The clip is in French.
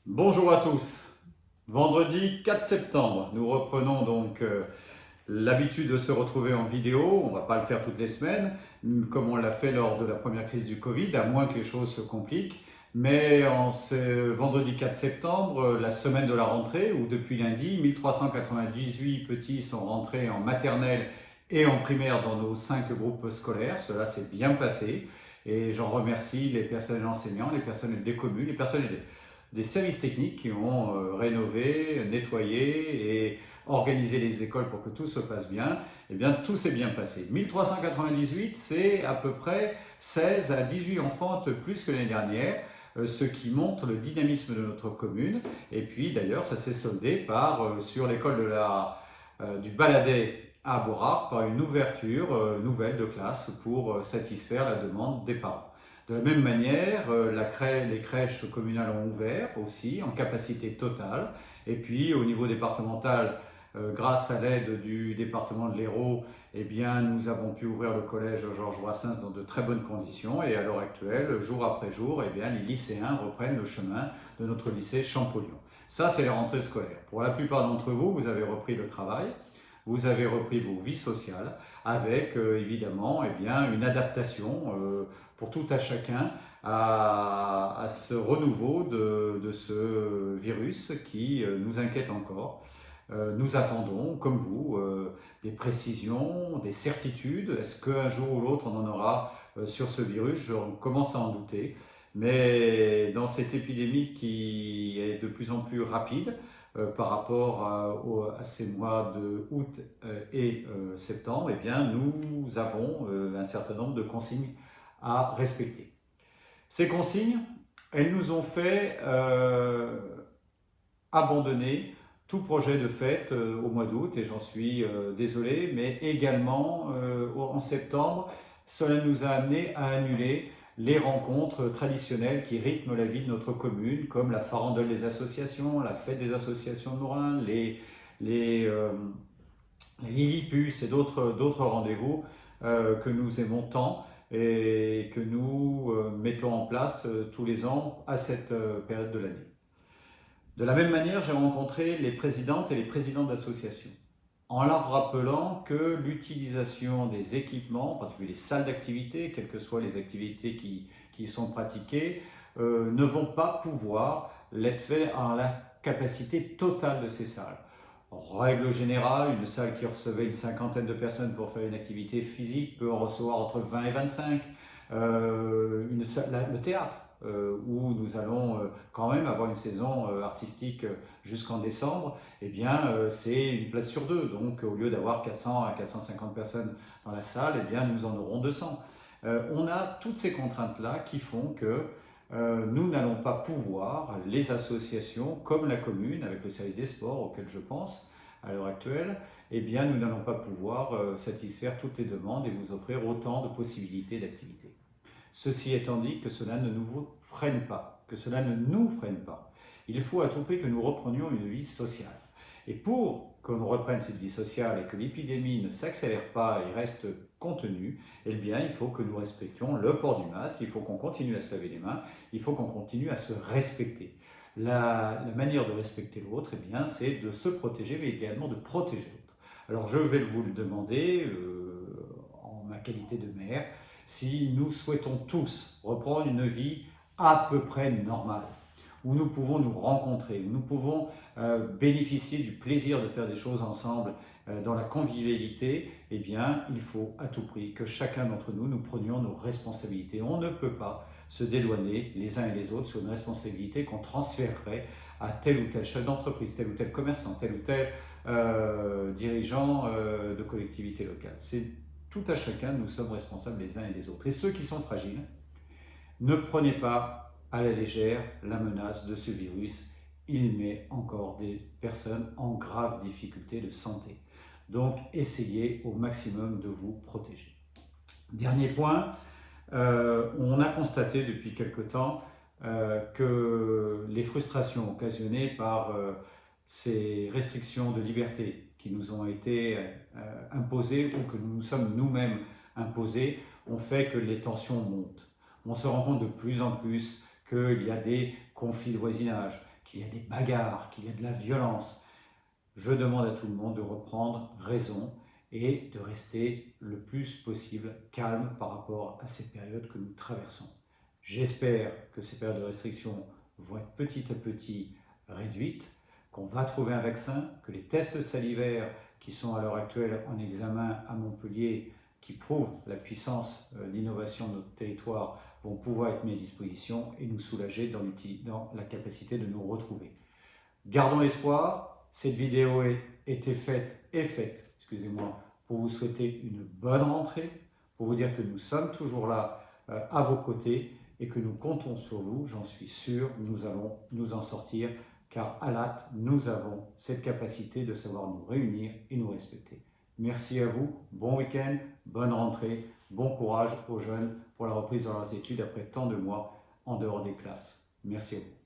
Bonjour à tous. Vendredi 4 septembre, nous reprenons donc l'habitude de se retrouver en vidéo. On ne va pas le faire toutes les semaines, comme on l'a fait lors de la première crise du Covid, à moins que les choses se compliquent. Mais en ce vendredi 4 septembre, la semaine de la rentrée, où depuis lundi, 1398 petits sont rentrés en maternelle et en primaire dans nos 5 groupes scolaires. Cela s'est bien passé. Et j'en remercie les personnels enseignants, les personnels des communes, les personnels des services techniques qui ont rénové, nettoyé et organisé les écoles pour que tout se passe bien. Eh bien, tout s'est bien passé. 1398, c'est à peu près 16 à 18 enfants de plus que l'année dernière, ce qui montre le dynamisme de notre commune. Et puis, d'ailleurs, ça s'est soldé par, sur l'école du Baladet à Bourg, par une ouverture nouvelle de classe pour satisfaire la demande des parents. De la même manière, les crèches communales ont ouvert aussi en capacité totale. Et puis au niveau départemental, grâce à l'aide du département de l'Hérault, eh bien, nous avons pu ouvrir le collège Georges Brassens dans de très bonnes conditions. Et à l'heure actuelle, jour après jour, eh bien, les lycéens reprennent le chemin de notre lycée Champollion. Ça, c'est les rentrées scolaires. Pour la plupart d'entre vous, vous avez repris le travail, vous avez repris vos vies sociales avec évidemment eh bien, une adaptation pour tout à chacun à ce renouveau de ce virus qui nous inquiète encore. Nous attendons, comme vous, des précisions, des certitudes. Est-ce qu'un jour ou l'autre on en aura sur ce virus? Je commence à en douter. Mais dans cette épidémie qui est de plus en plus rapide par rapport à ces mois de août et septembre, eh bien, nous avons un certain nombre de consignes à respecter. Ces consignes, elles nous ont fait abandonner tout projet de fête au mois d'août, et j'en suis désolé, mais également en septembre, cela nous a amené à annuler les rencontres traditionnelles qui rythment la vie de notre commune, comme la farandole des associations, la fête des associations de Morin, les, euh, les Lillipus et d'autres rendez-vous que nous aimons tant et que nous mettons en place tous les ans à cette période de l'année. De la même manière, j'ai rencontré les présidentes et les présidents d'associations en leur rappelant que l'utilisation des équipements, en particulier les salles d'activité, quelles que soient les activités qui sont pratiquées, ne vont pas pouvoir l'être fait à la capacité totale de ces salles. En règle générale, une salle qui recevait une cinquantaine de personnes pour faire une activité physique peut en recevoir entre 20 et 25. Le théâtre, où nous allons quand même avoir une saison artistique jusqu'en décembre, eh bien c'est une place sur deux. Donc au lieu d'avoir 400 à 450 personnes dans la salle, eh bien nous en aurons 200. On a toutes ces contraintes-là qui font que nous n'allons pas pouvoir, les associations comme la commune, avec le service des sports auquel je pense à l'heure actuelle, eh bien nous n'allons pas pouvoir satisfaire toutes les demandes et vous offrir autant de possibilités d'activités. Ceci étant dit, que cela ne nous freine pas, que cela ne nous freine pas. Il faut à tout prix que nous reprenions une vie sociale. Et pour qu'on reprenne cette vie sociale et que l'épidémie ne s'accélère pas et reste contenue, eh bien, il faut que nous respections le port du masque, il faut qu'on continue à se laver les mains, il faut qu'on continue à se respecter. La manière de respecter l'autre, eh bien, c'est de se protéger, mais également de protéger l'autre. Alors, je vais vous le demander en ma qualité de maire, si nous souhaitons tous reprendre une vie à peu près normale, où nous pouvons nous rencontrer, où nous pouvons bénéficier du plaisir de faire des choses ensemble dans la convivialité, eh bien, il faut à tout prix que chacun d'entre nous, nous prenions nos responsabilités. On ne peut pas se dédouaner les uns et les autres sur une responsabilité qu'on transférerait à tel ou tel chef d'entreprise, tel ou tel commerçant, tel ou tel dirigeant de collectivité locale. C'est tout à chacun, nous sommes responsables les uns et les autres. Et ceux qui sont fragiles, ne prenez pas à la légère la menace de ce virus. Il met encore des personnes en grave difficulté de santé. Donc, essayez au maximum de vous protéger. Dernier point, on a constaté depuis quelque temps que les frustrations occasionnées par ces restrictions de liberté qui nous ont été imposées ou que nous nous sommes nous-mêmes imposées ont fait que les tensions montent. On se rend compte de plus en plus qu'il y a des conflits de voisinage, qu'il y a des bagarres, qu'il y a de la violence. Je demande à tout le monde de reprendre raison et de rester le plus possible calme par rapport à ces périodes que nous traversons. J'espère que ces périodes de restriction vont être petit à petit réduites, qu'on va trouver un vaccin, que les tests salivaires qui sont à l'heure actuelle en examen à Montpellier, qui prouvent la puissance d'innovation de notre territoire, vont pouvoir être mis à disposition et nous soulager dans la capacité de nous retrouver. Gardons l'espoir, cette vidéo est faite, excusez-moi, pour vous souhaiter une bonne rentrée, pour vous dire que nous sommes toujours là à vos côtés et que nous comptons sur vous, j'en suis sûr, nous allons nous en sortir, car à l'AT, nous avons cette capacité de savoir nous réunir et nous respecter. Merci à vous, bon week-end, bonne rentrée, bon courage aux jeunes pour la reprise de leurs études après tant de mois en dehors des classes. Merci à vous.